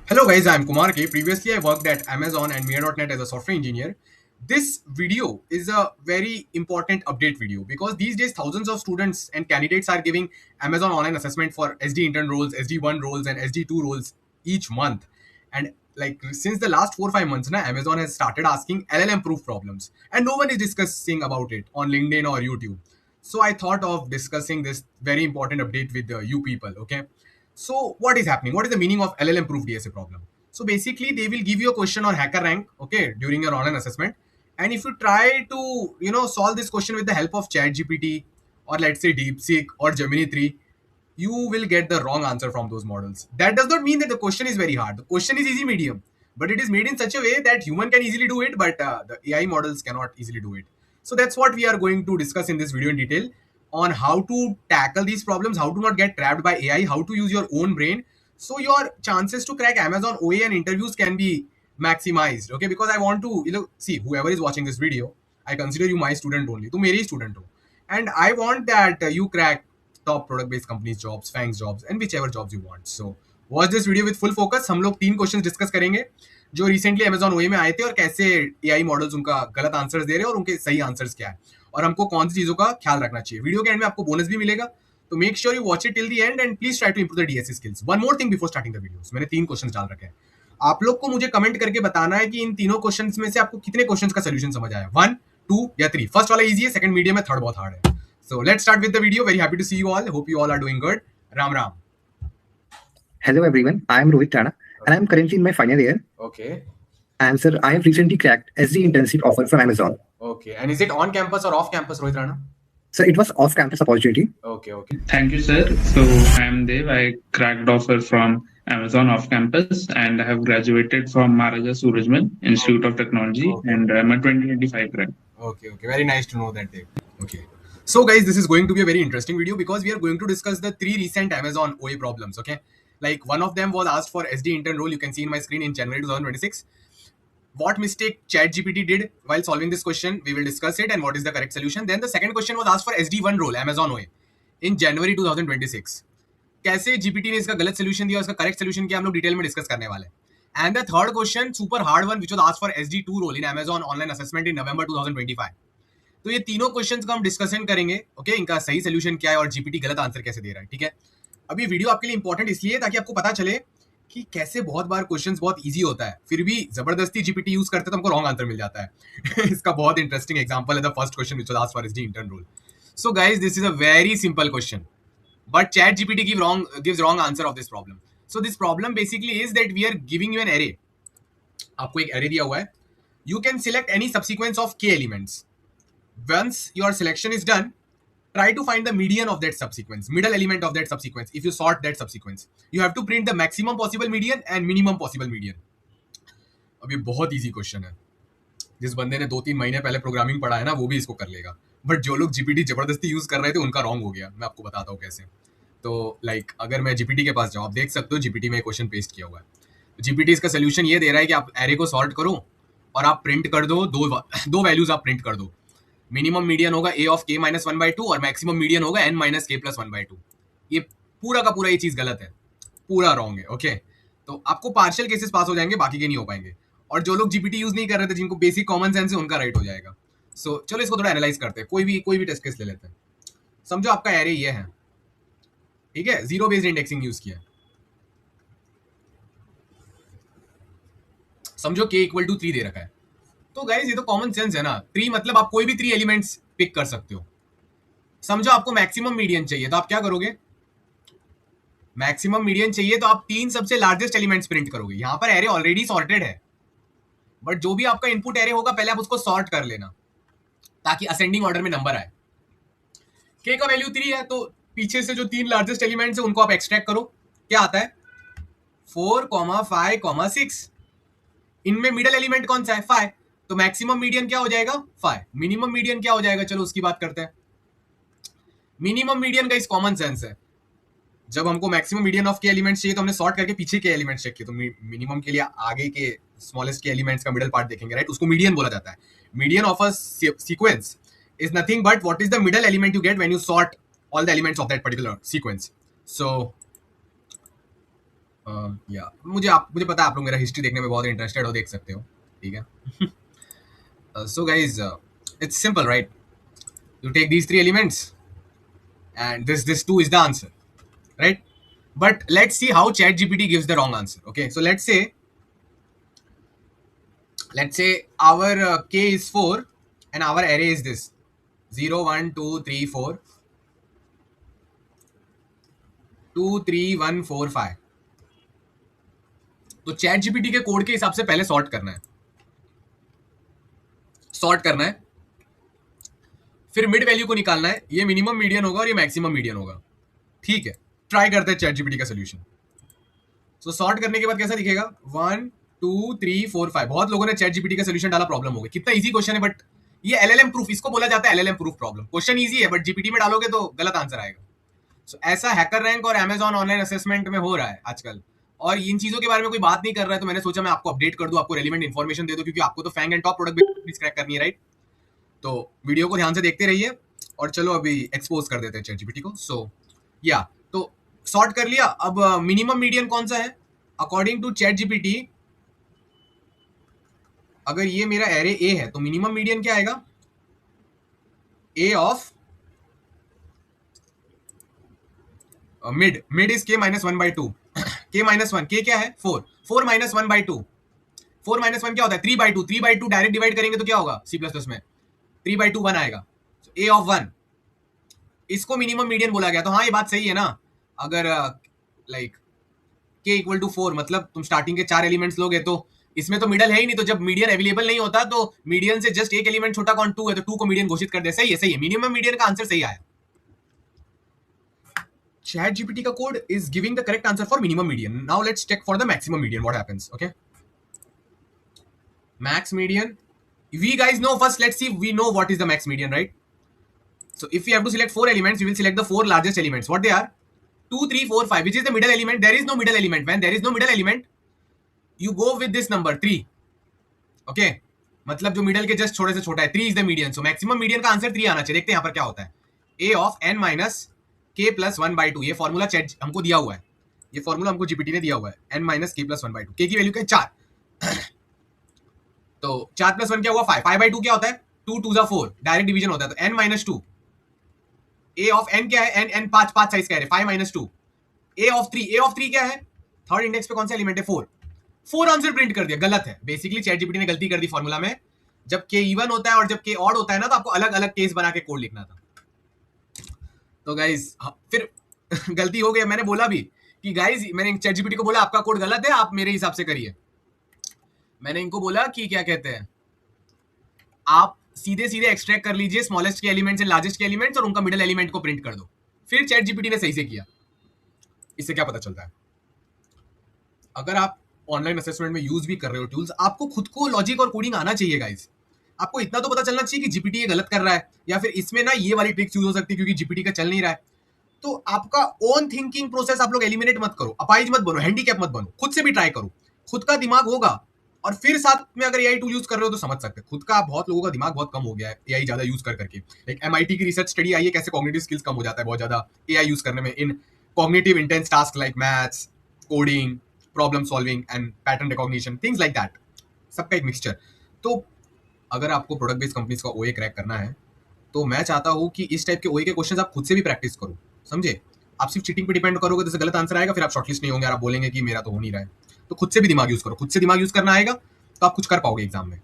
Hello guys, I'm Kumar K. Previously, I worked at Amazon and Mia.net as a software engineer. This video is a very important update video because these days thousands of students and candidates are giving Amazon online assessment for SD intern roles, SD1 roles, and SD2 roles each month. And like since the last 4 or 5 months, now Amazon has started asking LLM proof problems, and no one is discussing about it on LinkedIn or YouTube. So I thought of discussing this very important update with you people. Okay, so what is happening? What is the meaning of LLM proof DSA problem? So basically, they will give you a question on HackerRank, okay, during your online assessment, and if you try to solve this question with the help of ChatGPT or let's say DeepSeek or Gemini 3, you will get the wrong answer from those models. That does not mean that the question is very hard. The question is easy medium, but it is made in such a way that human can easily do it, but the AI models cannot easily do it. So that's what we are going to discuss in this video in detail on how to tackle these problems, how to not get trapped by AI, how to use your own brain, so your chances to crack Amazon OA and interviews can be maximized. Okay, because I want to see whoever is watching this video, I consider you my student only. Tu meri student ho, and I want that you crack top product based companies jobs, fangs jobs, and whichever jobs you want. So watch this video with full focus. हम लोग 3 questions discuss करेंगे जो recently Amazon ओए में आए थे और कैसे एआई मॉडल्स उनका गलत आंसर्स दे रहे हैं और उनके सही आंसर्स क्या है और हमको कौन सी चीजों का ख्याल रखना चाहिए. वीडियो के एंड में आपको बोनस भी मिलेगा, तो make sure you watch it till the end and please try to improve the DSC skills. One more thing before starting the videos, मैंने 3 क्वेश्चंस डाल रखे हैं. आप लोग को मुझे कमेंट करके बताना है कि इन तीनों क्वेश्चंस में से आपको कितने क्वेश्चंस का सोल्यूशन समझ आया, 1, 2 या 3. फर्स्ट वाला इजी है, सेकंड मीडियम है, थर्ड बहुत हार्ड है. So let's start with the video. Very happy to see you all. Hope you all are doing good. Ram Ram. Hello everyone, I am Rohit Rana and I am currently in my final year. Okay. And sir, I have recently cracked SD internship offer from Amazon. Okay. And is it on campus or off campus, Rohit Rana? So it was off-campus opportunity. Okay. Okay. Thank you, sir. So I am Dev. I cracked offer from Amazon off campus and I have graduated from Maharaja Surajmal Institute of Technology and I'm a 2025 grad. Okay. Okay. Very nice to know that, Dev. Okay. So guys, this is going to be a very interesting video because we are going to discuss the 3 recent Amazon OA problems. Okay. Like one of them was asked for SD intern role. You can see in my screen in January 2026. What mistake ChatGPT did while solving this question, we will discuss it and what is the correct solution. Then the second question was asked for SD1 role, Amazon OA in January 2026. कैसे GPT ने इसका गलत solution दिया, उसका correct solution क्या हम लोग detail में डिस्कस करने वाले हैं. And the third question, super hard one, which was asked for SD2 role in Amazon online assessment in November 2025. तो ये तीनों क्वेश्चंस का हम डिस्कशन करेंगे. ओके, इनका सही सोल्यूशन क्या है और जीपीटी गलत आंसर कैसे दे रहा है. ठीक है, अभी वीडियो आपके लिए इंपॉर्टेंट इसलिए ताकि आपको पता चले कि कैसे बहुत बार क्वेश्चंस बहुत इजी होता है, फिर भी जबरदस्ती जीपीटी यूज करते तो हमको रॉन्ग आंसर मिल जाता है. इसका बहुत इंटरेस्टिंग एग्जांपल है the first question which was asked for SD intern role. So guys, this is a very simple question, but ChatGPT gives wrong answer of this problem. So this problem basically is that we are giving you an array. आपको एक array दिया हुआ है. You can select any subsequence of k elements. Once your selection is done, try to find the median of that subsequence, middle element of that subsequence. If you sort that subsequence, you have to print the maximum possible median and minimum possible median. अब ये बहुत easy question है. जिस बंदे ने 2-3 महीने पहले programming पढ़ा है ना, वो भी इसको कर लेगा. बट जो लोग जीपीटी जबरदस्ती यूज कर रहे थे उनका रॉन्ग हो गया. मैं आपको बताता हूँ कैसे. तो अगर मैं जीपीटी के पास जाऊँ, आप देख सकते हो जीपीटी में क्वेश्चन पेस्ट किया हुआ है. जीपीटी इसका सोल्यूशन ये दे रहा है कि आप एरे को सॉर्ट करो और आप प्रिंट कर दो, दो वैल्यूज आप प्रिंट कर दो. मिनिमम मीडियन होगा ए ऑफ के माइनस 1/2 और मैक्सिमम मीडियन होगा एन माइनस के प्लस 1/2. ये पूरा का पूरा ये चीज गलत है, पूरा रॉन्ग है. ओके, तो आपको पार्शियल केसेस पास हो जाएंगे, बाकी के नहीं हो पाएंगे. और जो लोग जीपीटी यूज नहीं कर रहे थे, जिनको बेसिक कॉमन सेंस है, उनका राइट हो जाएगा. सो चलो इसको थोड़ा एनालाइज करते हैं. कोई भी टेस्ट केस ले लेते हैं. समझो आपका एरे ये है, ठीक है, जीरो बेस्ड इंडेक्सिंग यूज किया. समझो k इक्वल टू 3 दे रखा है. तो गाइस ये तो कॉमन सेंस है ना. 3 मतलब आप कोई भी 3 एलिमेंट्स पिक कर सकते हो. समझो आपको मैक्सिमम मीडियन चाहिए, तो आप क्या करोगे? मैक्सिमम मीडियन चाहिए तो आप 3 सबसे लार्जेस्ट एलिमेंट्स प्रिंट करोगे. यहां पर एरे ऑलरेडी सॉर्टेड है, बट जो भी आपका इनपुट एरे होगा पहले आप उसको सॉर्ट कर लेना ताकि असेंडिंग ऑर्डर में नंबर आए. k का वैल्यू 3 है, तो पीछे से जो 3 लार्जेस्ट एलिमेंट्स है उनको आप एक्सट्रैक्ट करो. क्या आता है? 4, 5, 6. इनमें मिडिल एलिमेंट कौन सा है? 5. तो मैक्सिमम मीडियन क्या हो जाएगा? 5. मिनिमम मीडियन क्या हो जाएगा? चलो उसकी बात करते हैं. मिनिमम मीडियन का इस कॉमन सेंस है. जब हमको मैक्सिमम मीडियन ऑफ के एलिमेंट्स चाहिए तो हमने सॉर्ट करके पीछे के एलिमेंट्स चेक किए. तो मिनिमम के लिए आगे के स्मॉलेस्ट के एलिमेंट्स का मिडिल पार्ट देखेंगे, राइट? उसको मीडियन बोला जाता है. Median of a sequence is nothing but what is the middle element you get when you sort all the elements of that particular sequence. So या मुझे पता है आप लोग मेरा हिस्ट्री देखने में बहुत इंटरेस्टेड हो, देख सकते हो, ठीक है. So guys, it's simple, right? You take these three elements and this 2 is the answer, right? But let's see how ChatGPT gives the wrong answer. Okay, so let's say our k is 4 and our array is this 0 1 2 3 4 2 3 1 4 5. तो chat GPT के code के हिसाब से पहले sort करना है, फिर mid value को निकालना है. ये मिनिमम मीडियन होगा और ये मैक्सिमम मीडियन होगा. ठीक है, ट्राई करते हैं चैट जीपीटी का सोल्यूशन. सो सॉर्ट करने के बाद कैसा दिखेगा? 1 2 3 4 5. बहुत लोगों ने चैट जीपीटी का सोल्यूशन डाला, प्रॉब्लम हो गई. कितना इजी क्वेश्चन है, बट ये एलएलएम प्रूफ, इसको बोला जाता है LLM proof problem. Question easy है बट जीपीटी में डालोगे तो गलत आंसर आएगा. सो ऐसा हैकर रैंक और अमेजॉन ऑनलाइन असेसमेंट में हो रहा है आजकल, और इन चीजों के बारे में कोई बात नहीं कर रहा है. तो मैंने सोचा मैं आपको अपडेट कर दूं, आपको रेलिवेंट इन्फॉर्मेशन दे दूं, क्योंकि आपको तो FAANG and top product based crack करनी है, राइट? तो वीडियो को ध्यान से देखते रहिए और चलो अभी एक्सपोज कर देते हैं चैट जीपीटी को. सो या तो सॉर्ट कर लिया. अब मिनिमम मीडियन कौन सा है अकॉर्डिंग टू चैट जीपीटी? अगर ये मेरा एरे ए है तो मिनिमम मीडियन क्या आएगा? A of mid is k minus 1/2. k minus 1, k क्या है? 4. 4 minus 1/2. 4 minus 1 क्या होता है? 3/2. 3/2 डायरेक्ट डिवाइड करेंगे तो क्या होगा? C++ में 3/2 1 आएगा. a of 1, इसको मिनिमम मीडियन बोला गया. तो हाँ, ये बात सही है ना. अगर लाइक k इक्वल टू 4, मतलब तुम स्टार्टिंग के 4 एलिमेंट्स लोगे तो इसमें तो मिडल है ही नहीं. तो जब मीडियन अवेलेबल नहीं होता तो मीडियन से जस्ट एक एलिमेंट छोटा कौन? 2 है, तो 2 को मीडियन घोषित कर दे. सही है. मिनिमम मीडियन का आंसर सही आया. ChatGPT का code is giving the correct answer for minimum median. Now let's check for the maximum median. What happens? Okay. Max median. We guys know first. Let's see. We know what is the max median, right? So if we have to select 4 elements, we will select the 4 largest elements. What they are? 2, 3, 4, 5. Which is the middle element? There is no middle element. When there is no middle element, you go with this number 3. Okay. मतलब जो middle के just छोटे से छोटा है, 3 is the median. So maximum median का answer 3 आना चाहिए. देखते हैं यहाँ पर क्या होता है. A of n minus k plus 1/2. ये फॉर्मूला चैट हमको दिया हुआ है, ये फॉर्मूला हमको जीपीटी ने दिया हुआ है. n minus k plus 1/2. k की वैल्यू क्या है? 4. तो 4 plus 1 क्या हुआ? 5. 5/2 क्या होता है? 2 2 4. डायरेक्ट डिवीजन होता है. तो n minus 2. a of n क्या है? n 5 साइज का है. 5 minus 2. a of 3. a of 3 क्या है? थर्ड इंडेक्स पे कौन सा एलिमेंट है? 4. 4 आंसर प्रिंट कर दिया. गलत है. बेसिकली चैट जीपीटी ने गलती कर दी फॉर्मूला में. जब k इवन होता है और जब k ऑड होता है ना, तो आपको अलग अलग केस बना के कोड लिखना था. तो गाइज फिर गलती हो गई. मैंने बोला भी कि गाइज, मैंने चैट जीपीटी को बोला आपका कोड गलत है, आप मेरे हिसाब से करिए. मैंने इनको बोला कि क्या कहते हैं, आप सीधे सीधे एक्सट्रैक्ट कर लीजिए स्मॉलेस्ट के एलिमेंट्स एंड लार्जेस्ट के एलिमेंट्स और उनका मिडिल एलिमेंट को प्रिंट कर दो. फिर चैट जीपीटी ने सही से किया. इससे क्या पता चलता है? अगर आप ऑनलाइन असेसमेंट में यूज भी कर रहे हो टूल्स, आपको खुद को लॉजिक और कोडिंग आना चाहिए गाइज. आपको इतना तो पता चलना चाहिए कि जीपीटी ये गलत कर रहा है, या फिर इसमें ना ये वाली ट्रिक्स यूज हो सकती है क्योंकि जीपीटी का चल नहीं रहा है. तो आपका ओन थिंकिंग प्रोसेस आप लोग एलिमिनेट मत करो, अपाइज मत बनो, हैंडीकैप मत बनो. खुद से भी ट्राई करो. खुद का दिमाग होगा और फिर साथ में अगर एआई टूल यूज कर रहे हो तो समझ सकते हैं. खुद का बहुत लोगों का दिमाग बहुत कम हो गया है एआई ज्यादा यूज कर करके. लाइक एमआईटी की रिसर्च स्टडी आई है कैसे कॉग्निटिव स्किल्स कम हो जाता है बहुत ज्यादा एआई यूज करने में in cognitive intense task like maths, coding, problem solving and pattern recognition, things like that. सबका एक मिक्सचर. तो अगर आपको प्रोडक्ट बेस्ड कंपनीज का ओए क्रैक करना है तो मैं चाहता हूँ कि इस टाइप के ओए के क्वेश्चंस आप खुद से भी प्रैक्टिस करो. समझे? आप सिर्फ चीटिंग पे डिपेंड करोगे तो गलत आंसर आएगा, फिर आप शॉर्टलिस्ट नहीं होंगे और आप बोलेंगे कि मेरा तो हो नहीं रहा है. तो खुद से भी दिमाग यूज करो. खुद से दिमाग यूज करना आएगा तो आप कुछ कर पाओगे एग्जाम में.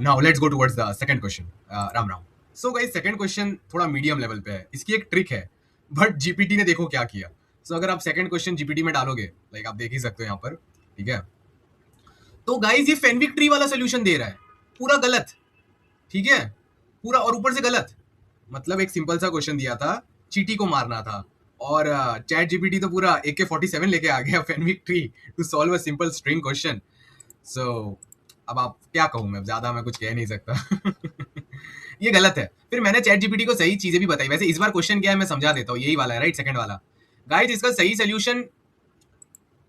Now let's go towards the second question. Ram Ram. So guys, second question थोड़ा मीडियम लेवल पे है. इसकी एक ट्रिक है बट जीपीटी ने देखो क्या किया. सो अगर आप सेकंड क्वेश्चन जीपीटी में डालोगे, लाइक आप देख ही सकते हो यहाँ पर, ठीक है? तो गाइस ये फेनविक ट्री वाला सोल्यूशन दे रहा है, पूरा गलत. ठीक है, पूरा और ऊपर से गलत. मतलब एक सिंपल सा क्वेश्चन दिया था, चीटी को मारना था, और चैट जीपीटी तो पूरा AK-47 लेके आ गया Fenwick tree to solve a simple string question. So अब आप क्या कहूँ मैं, ज्यादा मैं कुछ कह नहीं सकता. ये गलत है. फिर मैंने चैट जीपीटी को सही चीजें भी बताई. वैसे इस बार क्वेश्चन क्या है मैं समझा देता हूँ. यही वाला है, राइट? सेकंड वाला. गाइस इसका सही सोल्यूशन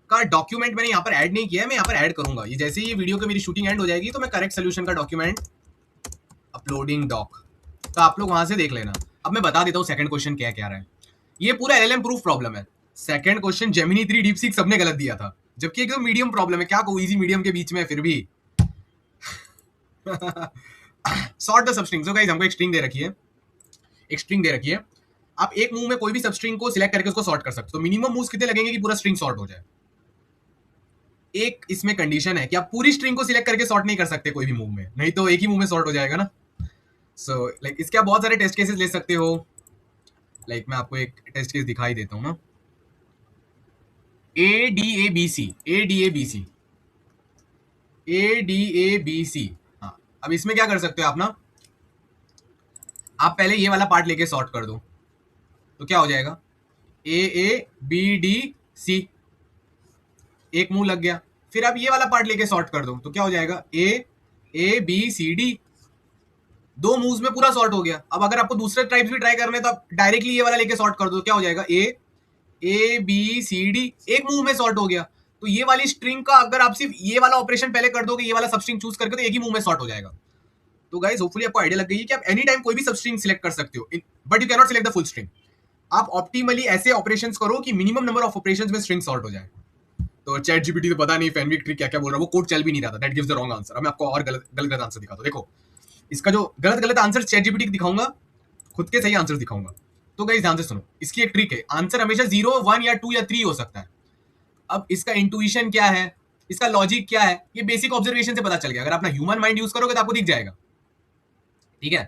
का डॉक्यूमेंट मैंने यहाँ पर ऐड नहीं किया है, मैं यहाँ पर ऐड करूंगा. ये जैसे ही वीडियो की मेरी शूटिंग एंड हो जाएगी तो मैं करेक्ट सोल्यूशन का डॉक्यूमेंट अपलोडिंग डॉक, तो आप लोग वहां से देख लेना. अब मैं बता देता हूँ सेकंड क्वेश्चन क्या कह रहा है. ये पूरा एलएलएम प्रूफ प्रॉब्लम है. Second question Gemini 3 deep seek सबने गलत दिया था, जबकि एकदम मीडियम प्रॉब्लम है, क्या कहूं, इजी मीडियम के बीच में फिर भी। Sort the substring. So guys हमको एक स्ट्रिंग दे रखी है, एक स्ट्रिंग दे रखी है, आप एक मूव में कोई भी सबस्ट्रिंग को सिलेक्ट करके उसको सॉर्ट कर सकते हो। तो मिनिमम मूव्स कितने लगेंगे कि पूरा स्ट्रिंग सॉर्ट हो जाए? एक इसमें कंडीशन है कि आप पूरी स्ट्रिंग को सिलेक्ट करके सॉर्ट नहीं कर सकते कोई भी मूव में, नहीं तो एक ही मूव में सॉर्ट हो जाएगा ना। सो लाइक इसके आप बहुत सारे टेस्ट केसेस ले सकते हो। लाइक मैं आपको एक टेस्ट केस दिखाई देता हूँ ना, ADABC, ADABC, ADABC। हाँ, अब इसमें क्या कर सकते हो आप ना, आप पहले ये वाला पार्ट लेके सॉर्ट कर दो तो क्या हो जाएगा, AABDC, एक मूव लग गया। फिर आप ये वाला पार्ट लेके सॉर्ट कर दो तो क्या हो जाएगा, AABCD, दो मूव्स में पूरा सॉर्ट हो गया। अब अगर आपको दूसरे टाइप्स भी ट्राई करने तो आप डायरेक्टली ये वाला लेके सॉर्ट कर दो, क्या हो जाएगा, ABCD, एक मूव में सॉर्ट हो गया। तो ये वाली स्ट्रिंग का अगर आप सिर्फ ये वाला ऑपरेशन पहले कर दोगे, ये वाला सबस्ट्रिंग चूज करके, तो एक ही मूव में सॉर्ट हो जाएगा। तो गाइस होपफुली आपको आइडिया लग गई है कि आप एनी टाइम कोई भी सबस्ट्रिंग सिलेक्ट कर सकते हो, but you can not select the full string. आप ऑप्टिमली ऐसे ऑपरेशंस करो कि मिनिमम नंबर ऑफ ऑपरेशंस में स्ट्रिंग सॉर्ट हो जाए। तो चैट जीपीटी तो पता नहीं फैनविक ट्रिक क्या क्या बोल रहा है, वो कोड चल भी नहीं रहा था, that gives the wrong answer. अब मैं आपको और गलत गलत आंसर दिखाता हूं। देखो इसका जो गलत गलत आंसर चैट जीपीटी दिखाऊंगा, खुद के सही आंसर दिखाऊंगा। तो गाइस ध्यान से सुनो, इसकी एक ट्रिक है, आंसर हमेशा 0, 1 या 2 या 3 हो सकता है। अब इसका इंट्यूशन क्या है, इसका लॉजिक क्या है, ये बेसिक ऑब्जर्वेशन से पता चल गया। अगर अपना ह्यूमन माइंड यूज करोगे तो आपको दिख जाएगा, ठीक है।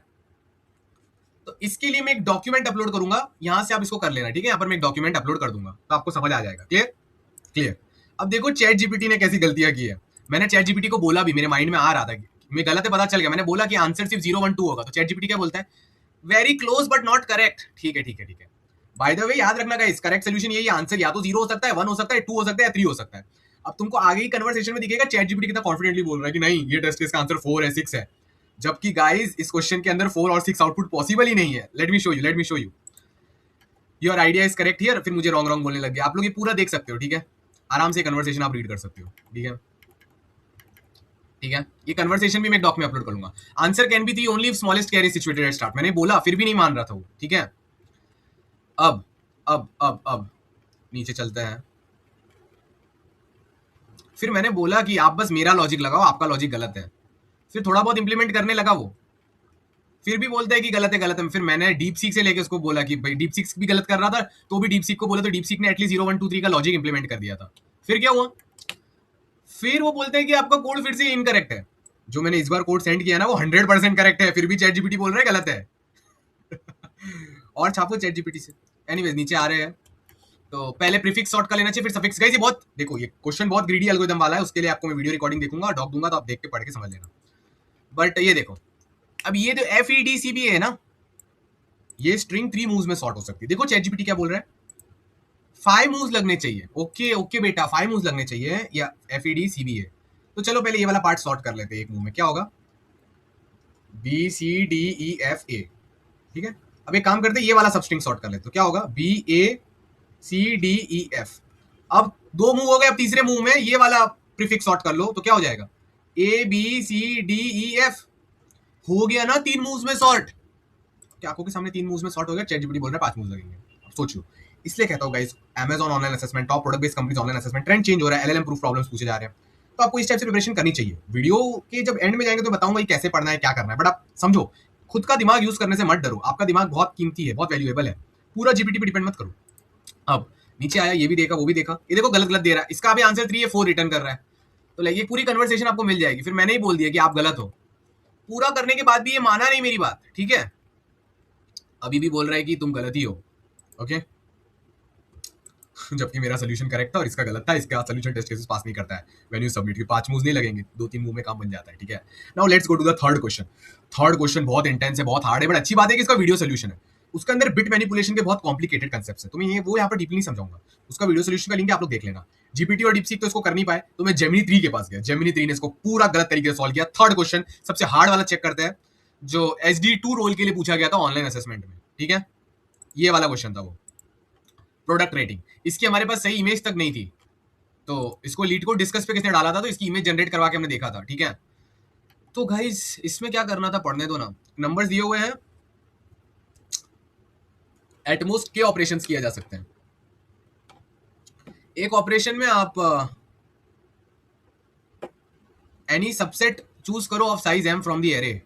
तो इसके लिए मैं एक डॉक्यूमेंट अपलोड करूंगा, यहां से आप इसको कर लेना, ठीक है। यहां पर मैं एक डॉक्यूमेंट अपलोड कर दूंगा तो आपको समझ आ जाएगा। Clear clear. अब देखो चैट जीपीटी ने कैसी गलतियां की है। मैंने चैट जीपीटी को बोला भी, मेरे माइंड में आ रहा था, मैं गलत है पता चल गया, मैंने बोला कि आंसर सिर्फ 0, 1, 2 होगा। तो चैट जीपीटी क्या बोलता है, very close but not correct. ठीक है ठीक है ठीक है। बाय द वे याद रखना गाइस, करेक्ट सोल्यूशन यही, आंसर या तो 0 हो सकता है, 1 हो सकता है, 2 हो सकता है या 3 हो सकता है। अब तुमको आगे ही कन्वर्सेशन में दिखेगा चैट जीपीटी कितना कॉन्फिडेंटली बोल रहा है कि नहीं ये टेस्ट केस का आंसर 4 है, 6 है, जबकि गाइस इस क्वेश्चन के अंदर 4 और 6 आउटपुट पॉसिबल ही नहीं है। Let me show you your idea is correct here. फिर मुझे रॉन्ग रॉन्ग बोलने लग गया। आप लोग ये पूरा देख सकते हो, ठीक है, आराम से कन्वर्सेशन आप रीड कर सकते हो, ठीक है ठीक है। ये कन्वर्सेशन भी मैं डॉक में अपलोड करूंगा। Answer can be the only if smallest carry situated at start. मैंने बोला फिर भी नहीं मान रहा था वो, ठीक है। अब नीचे चलते हैं। फिर मैंने बोला कि आप बस मेरा लॉजिक लगाओ, आपका लॉजिक गलत है। फिर थोड़ा बहुत इंप्लीमेंट करने लगा वो, फिर भी बोलता है कि गलत है गलत है। फिर मैंने डीप सीक से लेके उसको बोला कि भाई डीप सीक भी गलत कर रहा था, तो भी डीप सीक को बोला, तो डीप सीक ने एटलीस्ट 0, 1, 2, 3 का लॉजिक इंप्लीमेंट कर दिया था। फिर क्या हुआ, फिर वो बोलते हैं कि आपका कोड फिर से इनकरेक्ट है। जो मैंने इस बार कोड सेंड किया ना वो 100% करेक्ट है, फिर भी चैट जीपीटी बोल रहा है गलत है। और छापो चैट जीपीटी से। एनीवेज नीचे आ रहे हैं, तो पहले प्रीफिक्स सॉर्ट कर लेना चाहिए, फिर सफिक्स। गाइस ये बहुत देखो, ये क्वेश्चन बहुत ग्रीडी एल्गोरिथम वाला है, उसके लिए आपको मैं वीडियो रिकॉर्डिंग देखूंगा और डॉक दूंगा, तो आप देख के पढ़ के समझ लेना। बट ये देखो, अब ये जो FEDCB है ना, ये स्ट्रिंग 3 मूव्स में सॉर्ट हो सकती है। देखो चैट जीपीटी क्या बोल रहा है, 5 मूव्स लगने चाहिए। ओके ओके बेटा 5 मूव्स लगने चाहिए, या FEDCB है। तो चलो पहले ये वाला पार्ट सॉर्ट कर लेते हैं एक मूव में। क्या होगा, BCDEFA, ठीक है। अब एक काम करते हैं, ये वाला सबस्ट्रिंग सॉर्ट कर लेते, तो क्या होगा, BACDEF। अब 2 मूव हो गए, अब तीसरे मूव में ये वाला प्रीफिक्स सॉर्ट कर लो तो क्या हो जाएगा, ABCDEF। हो गया ना 3 मूव्स में सॉर्ट। क्या आंखों के सामने 3 मूव्स में सॉर्ट हो गया। चैट जीपीटी बोल रहा है 5 मूव्स लगेंगे। अब सोचो, इसलिए कहता हूं guys, Amazon online assessment, top product based companies online assessment, trend change हो रहा है, LLM प्रूफ प्रॉब्लम्स पूछे जा रहे हैं, तो आपको इस टाइप से प्रिपरेशन करनी चाहिए। वीडियो के जब एंड में जाएंगे तो बताऊंगा कि कैसे पढ़ना है, क्या करना है, बट आप समझो, खुद का दिमाग यूज करने से मत डरो। आपका दिमाग बहुत कीमती है, बहुत वैल्यूएबल है, पूरा जीपीटी पे डिपेंड मत करो। अब नीचे आया, ये भी देखा वो भी देखा, ये देखो गलत गलत दे रहा है, इसका भी आंसर 3 है, 4 रिटर्न कर रहा है। तो लाइक ये पूरी कन्वर्सेशन आपको मिल जाएगी। फिर मैंने ही बोल दिया कि आप गलत हो, पूरा करने के बाद भी ये माना नहीं मेरी बात, ठीक है। अभी भी बोल रहा है कि तुम गलत ही हो, ओके। जबकि मेरा सोल्यूशन करेक्ट था और इसका गलत था। इसका सोल्यूशन टेस्ट केसेस पास नहीं करता है व्हेन यू सबमिट, 5 मूव्स नहीं लगेंगे, 2-3 मूव में काम बन जाता है, ठीक है। Now let's go to the third question. Third question बहुत इंटेंस है, बहुत हार्ड है, बट अच्छी बात है कि इसका वीडियो सोल्यूशन है। उसके अंदर बिट मैनिपुलेशन के बहुत कॉम्प्लिकेटेड कंसेप्ट्स है, तो मैं ये वो यहाँ पर डीपली नहीं समझाऊंगा। उसका वीडियो सोल्यूशन का लिंक आप लोग देख लेना। जीपीटी और डीपसीक तो इसको कर नहीं पाए, तो मैं जेमिनी 3 के पास गया। जेमिनी 3 ने इसको पूरा गलत तरीके से सॉल्व किया। थर्ड क्वेश्चन सबसे हार्ड वाला चेक करते हैं, जो SD2 रोल के लिए पूछा गया था ऑनलाइन असेसमेंट में, ठीक है। ये वाला क्वेश्चन था वो, प्रोडक्ट रेटिंग। इसकी हमारे पास सही इमेज तक नहीं थी, तो इसको लीड को डिस्कस पे किसने डाला था, तो इसकी इमेज जनरेट करवा के हमने देखा था, ठीक है। तो गाइस इसमें क्या करना था, पढ़ने दो ना। नंबर्स दिए हुए हैं, एटमोस्ट के ऑपरेशंस किए जा सकते हैं। एक ऑपरेशन में आप एनी सबसेट चूज करो of size m from the array.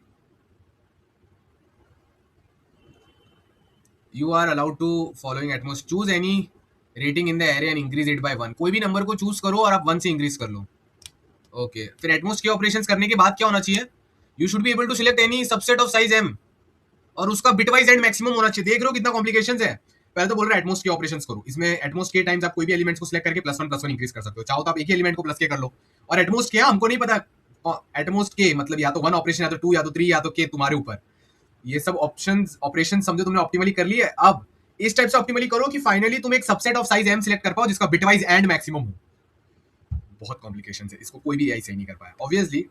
You are allowed to following at most choose any rating in the array and increase it by 1. कोई भी नंबर को चूज करो और आप 1 से इंक्रीज कर लो. ओके फिर एटमोस्ट के ऑपरेशंस करने के बाद क्या होना चाहिए? You should be able to select any subset of size m और उसका बिटवाइज एंड मैक्सिमम होना चाहिए. देख रहे हो कितना कॉम्प्लिकेशंस है. पहले तो बोल रहा है एटमोस्ट के ऑपरेशंस करो. इसमें एटमोस्ट के टाइम्स आप कोई भी एलिमेंट्स को सिलेक्ट करके +1 इंक्रीज कर सकते हो. चाहो तो आप एक ही एलिमेंट को प्लस के कर लो. और एटमोस्ट क्या हमको नहीं पता. एटमोस्ट के मतलब या तो 1 ऑपरेशन या तो 2 या तो 3 या तो के तुम्हारे ऊपर. ये सब ऑपरेशन समझो तुमने ऑप्टिमली कर लिए. अब इस टाइप से ऑप्टिमली करो कि फाइनली तुम एक subset of size m select कर पाओ जिसका बिटवाइज एंड मैक्सिमम हो. बहुत कॉम्प्लिकेशन है. इसको कोई भी एआई सही नहीं कर पाया. ऑब्वियसली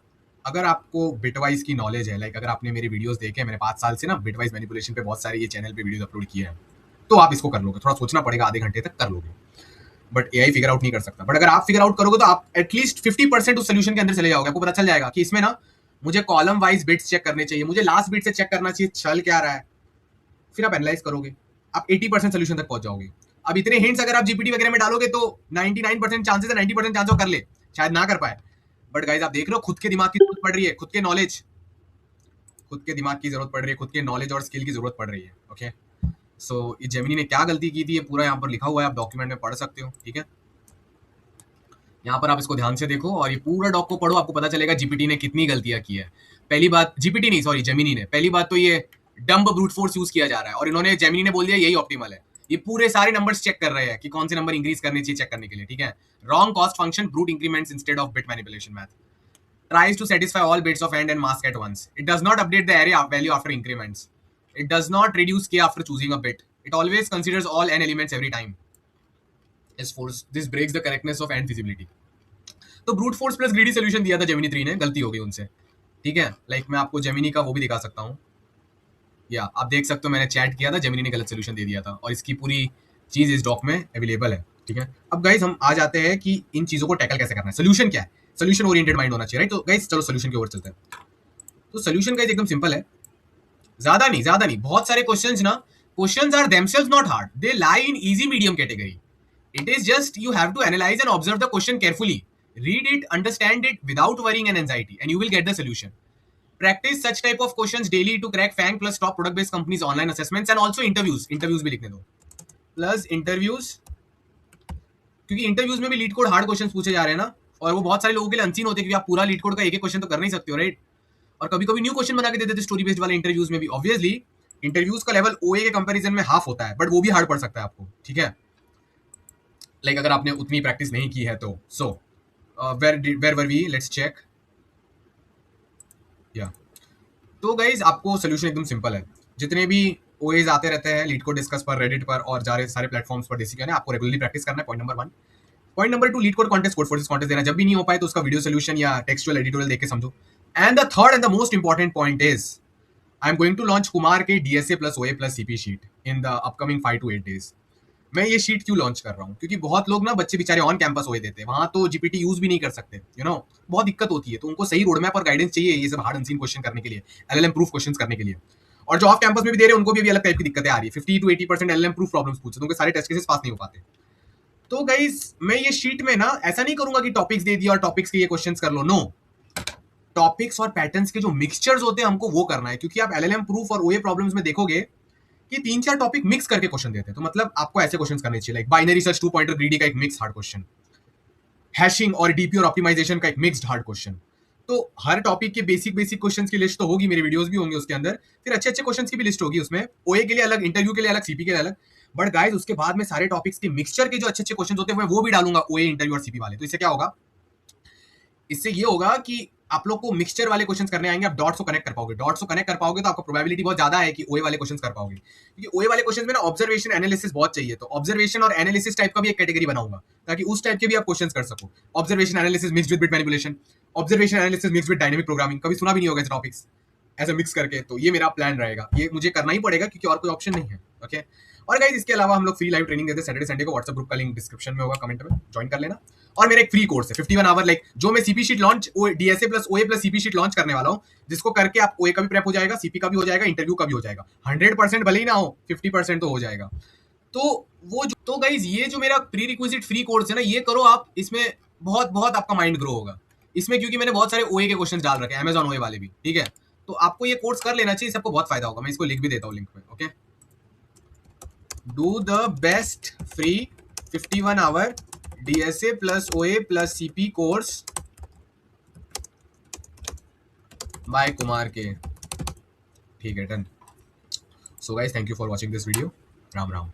अगर आपको बिटवाइज की नॉलेज है, लाइक अगर आपने मेरे वीडियोस देखे, मैंने 5 साल से ना बिटवाइज मैनिपुलेशन पे बहुत सारे ये चैनल पे वीडियोस अपलोड किए हैं, तो आप इसको कर लोगे. थोड़ा सोचना पड़ेगा, आधे घंटे तक कर लोगे, बट एआई फिगर आउट नहीं कर सकता. बट अगर आप फिगर आउट करोगे तो आप एटलीस्ट 50% उस सोल्यूशन के अंदर चले जाओगे. आपको पता चल जाएगा कि इसमें ना मुझे कॉलम वाइज बिट्स चेक करने चाहिए, मुझे लास्ट बिट से चेक करना चाहिए चल क्या रहा है. फिर आप एनालाइज करोगे, आप 80% सोल्यूशन तक पहुंच जाओगे. अब इतने हिंट्स अगर आप जीपीटी वगैरह में डालोगे तो 99% चांसेस है 90% चांस कर ले, शायद ना कर पाए. बट गाइस आप देख रहे हो खुद के दिमाग की जरूरत पड़ रही है, खुद के नॉलेज, खुद के दिमाग की जरूरत पड़ रही है, खुद के नॉलेज और स्किल की जरूरत पड़ रही है. ओके सो ये जेमिनी ने क्या गलती की थी ये पूरा यहाँ पर लिखा हुआ है, आप डॉक्यूमेंट में पढ़ सकते हो. ठीक है, यहाँ पर आप इसको ध्यान से देखो और ये पूरा डॉक को पढ़ो, आपको पता चलेगा जीपीटी ने कितनी गलतियां की है. पहली बात, जीपीटी नहीं सॉरी जेमिनी ने, पहली बात तो ये डम्ब ब्रूट फोर्स यूज किया जा रहा है और इन्होंने जेमिनी ने बोल दिया यही ऑप्टिमल है. ये पूरे सारे नंबर्स चेक कर रहे हैं कि कौन से नंबर इंक्रीज करने चाहिए चेक करने के लिए. ठीक है, wrong cost function brute increments instead of bit manipulation math tries to satisfy all bits of AND and mask at once. It does not update the array value after increments. It does not reduce k after choosing a bit. It always considers all n elements every time. This breaks the correctness of AND feasibility. तो brute force plus greedy solution दिया था Gemini 3 ने, गलती हो गई उनसे. ठीक है, लाइक मैं आपको जेमिनी का वो भी दिखा सकता हूँ, या आप देख सकते हो मैंने चैट किया था, जेमिनी ने गलत सोल्यूशन दे दिया था और इसकी पूरी चीज इस डॉक में अवेलेबल है. ठीक है, अब गाइस हम आ जाते हैं कि इन चीजों को टैकल कैसे करना है. सोल्यूशन क्या है? सोल्यूशन ओरिएंटेड माइंड होना चाहिए, राइट? तो गाइस चलो सोल्यूशन की ओर चलते हैं. तो सोल्यूशन गाइस एकदम सिंपल है, ज्यादा नहीं. बहुत सारे questions are themselves not hard, they lie in easy medium category. It is just you have to analyse and observe the question carefully, read it, understand it without worrying and anxiety, and you will get the solution. Practice such type of questions daily to crack FANG plus top product based companies online assessments and also interviews भी लिखने दो, plus interviews, क्योंकि interviews में भी leet code hard questions पूछे जा रहे हैं ना, और वो बहुत सारे लोगों के लिए अनसीन होते हैं क्योंकि आप पूरा लीड कोड का एक एक क्वेश्चन तो कर नहीं सकते हो, राइट? और कभी कभी न्यू क्वेश्चन बना के दे देते स्टोरी बेस्ड वाले इंटरव्यूज में भी. ऑब्वियसली इंटरव्यूज का लेवल ओए के कंपैरिजन में हाफ होता है, बट वो भी हार्ड पड़ सकता है आपको. ठीक है, लाइक अगर आपने उतनी प्रैक्टिस नहीं की है तो. सो where were we? Let's check. Yeah. तो गाइज आपको सोल्यूशन एकदम सिंपल है. जितने भी ओएज आते रहते हैं लीड कोड डिस्कस पर, रेडिट पर और सारे प्लेटफॉर्म्स पर देसी कहना है, आपको रेगुलरली प्रैक्टिस करना है. Point number 1. Point number 2, LeetCode contest, Codeforces contest देना. जब भी नहीं हो पाए तो उसका वीडियो सोल्यूशन या टेक्सचुअल एडिटोरियल देख के समझो. And the third and the most important point is I am going to launch Kumar K DSA plus OA plus CP sheet in the upcoming 5 to 8 days. मैं ये शीट क्यों launch कर रहा हूँ? क्योंकि बहुत लोग ना बच्चे बेचारे ऑन कैंपस होए देते हैं, वहां तो जीपीटी यूज भी नहीं कर सकते, बहुत दिक्कत होती है. तो उनको सही रोड मैप और गाइडेंस चाहिए ये सब हार्ड अनसीन क्वेश्चन करने के लिए, एलएलएम प्रूफ क्वेश्चंस करने के लिए. और जो ऑफ कैंपस में भी दे रहे हैं उनको भी अलग टाइप की दिक्कतें आ रही है. 50 to 80% एलएलएम प्रूफ प्रॉब्लम्स पूछते हैं, उनके सारे टेस्ट केसेस पास नहीं हो पाते. तो गाइस मैं ये शीट में ना ऐसा नहीं करूंगा कि टॉपिक्स दे दिया और टॉपिक्स के ये क्वेश्चंस कर लो. नो, टॉपिक्स और पैटर्न्स के जो मिक्सचर्स होते हैं हमको वो करना है. क्योंकि आप एलएलएम प्रूफ और ओए प्रॉब्लम्स में देखोगे कि 3-4 टॉपिक मिक्स करके क्वेश्चन देते हैं. तो मतलब आपको ऐसे क्वेश्चंस करने चाहिए, like binary search, 2 pointer greedy का एक मिक्स हार्ड क्वेश्चन, हैशिंग और डीपी और ऑप्टिमाइजेशन का एक मिक्स्ड हार्ड क्वेश्चन. तो हर टॉपिक के बेसिक क्वेश्चंस की लिस्ट तो होगी, मेरे वीडियोस भी होंगे उसके अंदर. फिर अच्छे क्वेश्चंस की भी लिस्ट होगी उसमें, ओए के लिए अलग, इंटरव्यू के लिए अलग, सीपी के लिए अलग. बट गाइस उसके बाद में सारे टॉपिक्स के मिक्सचर के जो अच्छे क्वेश्चंस होते हैं वो भी डालूंगा, ओए, इंटरव्यू और सीपी वाले. तो इससे क्या होगा? इससे ये होगा कि आप लोग को मिक्सचर वाले क्वेश्चंस करने आएंगे, आप डॉट्स को कनेक्ट कर पाओगे. डॉट्स को कनेक्ट कर पाओगे तो आपका प्रोबेबिलिटी बहुत ज्यादा है कि ओए वाले क्वेश्चंस कर पाओगे. क्योंकि ओए वाले क्वेश्चंस में ना ऑब्जर्वेशन एनालिसिस बहुत चाहिए, तो ऑब्जर्वेशन और एनालिसिस टाइप का भी एक कैटेगरी बनाऊंगा ताकि उस टाइप के भी आप क्वेश्चंस कर सको. Observation analysis mixed with bit manipulation, observation analysis mixed with dynamic programming. कभी सुना भी नहीं होगा ऐसे टॉपिक्स ऐसे मिक्स करके. तो ये मेरा प्लान रहेगा, ये मुझे करना ही पड़ेगा क्योंकि और कोई ऑप्शन नहीं है. ओके, और गाइस इसके अलावा हम लोग फ्री लाइव ट्रेनिंग देते हैं सैटरडे संडे को. व्हाट्सएप ग्रुप का लिंक डिस्क्रिप्शन में होगा, कमेंट में ज्वाइन कर लेना. और मेरा एक फ्री कोर्स है 51 आवर, लाइक जो मैं CP sheet launch, DSA plus OA plus CP sheet launch करने वाला हूं, जिसको करके आप ओए का भी प्रेप हो जाएगा, सीपी का भी हो जाएगा, इंटरव्यू का भी हो जाएगा. 100% भले ही ना हो, 50% तो हो जाएगा. तो गाइज ये जो मेरा प्री रिक्विजिट फ्री कोर्स है ना, ये करो आप, इसमें बहुत बहुत आपका माइंड ग्रो होगा इसमें, क्योंकि मैंने बहुत सारे ओए के क्वेश्चन डाल रखे हैं, अमेजॉन ओए वाले भी, ठीक है। तो आपको ये कोर्स कर लेना चाहिए, सबको बहुत फायदा होगा। मैं इसको लिख भी देता हूँ लिंक में, okay. Do the best free 51 hour DSA plus OA plus CP course by Kumar K, ठीक है, done. So guys, thank you for watching this video. Ram Ram.